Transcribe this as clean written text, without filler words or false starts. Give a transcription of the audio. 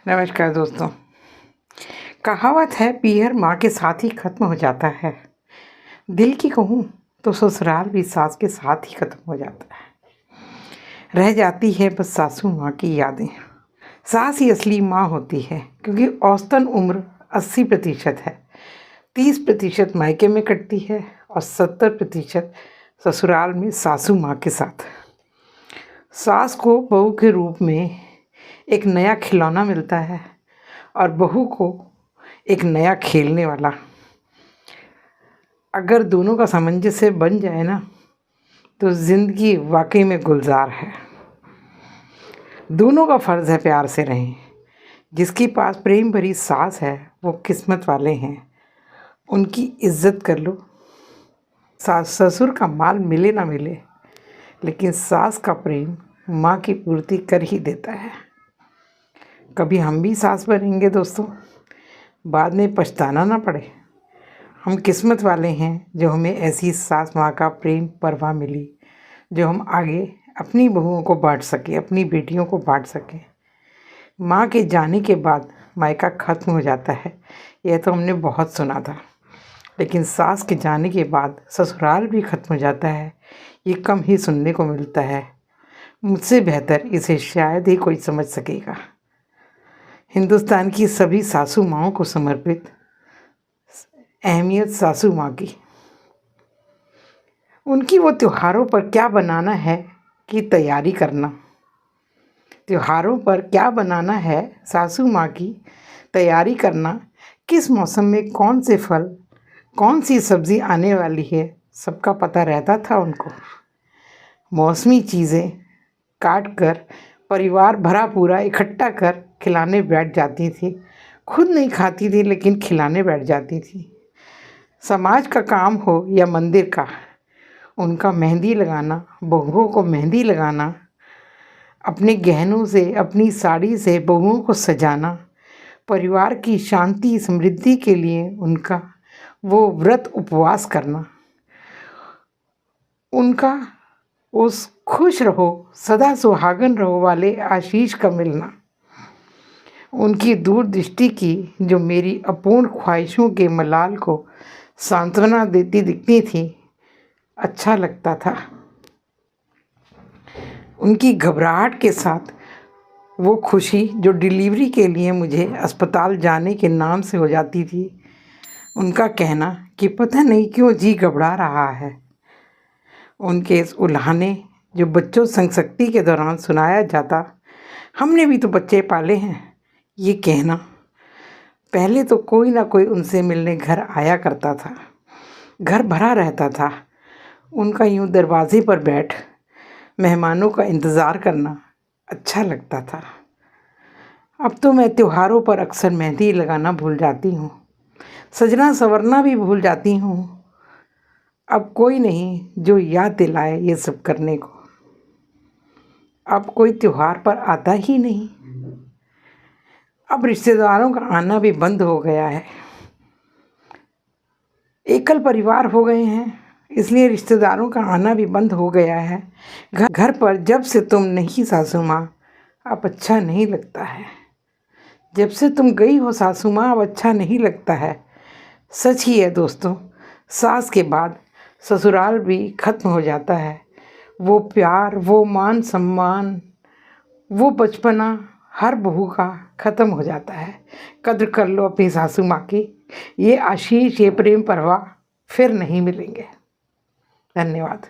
नमस्कार दोस्तों। कहावत है पीहर माँ के साथ ही ख़त्म हो जाता है। दिल की कहूँ तो ससुराल भी सास के साथ ही ख़त्म हो जाता है। रह जाती है बस सासू माँ की यादें। सास ही असली माँ होती है क्योंकि औसतन उम्र 80% है। 30% मायके में कटती है और 70% ससुराल में सासू माँ के साथ। सास को बहू के रूप में एक नया खिलौना मिलता है और बहू को एक नया खेलने वाला। अगर दोनों का सामंजस्य बन जाए ना तो ज़िंदगी वाकई में गुलजार है। दोनों का फ़र्ज़ है प्यार से रहें। जिसके पास प्रेम भरी सास है वो किस्मत वाले हैं, उनकी इज़्ज़त कर लो। सास ससुर का माल मिले ना मिले, लेकिन सास का प्रेम माँ की पूर्ति कर ही देता है। कभी हम भी सास बनेंगे दोस्तों, बाद में पछताना ना पड़े। हम किस्मत वाले हैं जो हमें ऐसी सास माँ का प्रेम परवाह मिली, जो हम आगे अपनी बहुओं को बांट सकें, अपनी बेटियों को बांट सकें। माँ के जाने के बाद मायका ख़त्म हो जाता है, यह तो हमने बहुत सुना था, लेकिन सास के जाने के बाद ससुराल भी ख़त्म हो जाता है, ये कम ही सुनने को मिलता है। मुझसे बेहतर इसे शायद ही कोई समझ सकेगा। हिंदुस्तान की सभी सासू माँओं को समर्पित अहमियत सासू माँ की। उनकी वो त्योहारों पर क्या बनाना है कि तैयारी करना। त्योहारों पर क्या बनाना है सासू माँ की तैयारी करना। किस मौसम में कौन से फल, कौन सी सब्ज़ी आने वाली है, सबका पता रहता था उनको। मौसमी चीज़ें काट कर परिवार भरा पूरा इकट्ठा कर खिलाने बैठ जाती थी। खुद नहीं खाती थी लेकिन खिलाने बैठ जाती थी। समाज का काम हो या मंदिर का, उनका मेहंदी लगाना, बहुओं को मेहंदी लगाना, अपने गहनों से, अपनी साड़ी से बहुओं को सजाना, परिवार की शांति समृद्धि के लिए उनका वो व्रत उपवास करना, उनका उस खुश रहो सदा सुहागन रहो वाले आशीष का मिलना, उनकी दूरदृष्टि की जो मेरी अपूर्ण ख्वाहिशों के मलाल को सांत्वना देती दिखती थी, अच्छा लगता था। उनकी घबराहट के साथ वो खुशी जो डिलीवरी के लिए मुझे अस्पताल जाने के नाम से हो जाती थी। उनका कहना कि पता नहीं क्यों जी घबरा रहा है। उनके इस उल्हाने जो बच्चों संग शक्ति के दौरान सुनाया जाता, हमने भी तो बच्चे पाले हैं, ये कहना। पहले तो कोई ना कोई उनसे मिलने घर आया करता था, घर भरा रहता था। उनका यूँ दरवाजे पर बैठ मेहमानों का इंतज़ार करना अच्छा लगता था। अब तो मैं त्योहारों पर अक्सर मेहंदी लगाना भूल जाती हूँ, सजना संवरना भी भूल जाती हूँ। अब कोई नहीं जो याद दिलाए ये सब करने को। अब कोई त्योहार पर आता ही नहीं। अब रिश्तेदारों का आना भी बंद हो गया है। एकल परिवार हो गए हैं, इसलिए रिश्तेदारों का आना भी बंद हो गया है। घर पर जब से तुम नहीं सासू माँ, अब अच्छा नहीं लगता है। जब से तुम गई हो सासू माँ, अब अच्छा नहीं लगता है। सच ही है दोस्तों, सास के बाद ससुराल भी ख़त्म हो जाता है। वो प्यार, वो मान सम्मान, वो बचपना हर बहू का ख़त्म हो जाता है। कद्र कर लो अपनी सासू माँ की। ये आशीष, ये प्रेम परवाह फिर नहीं मिलेंगे। धन्यवाद।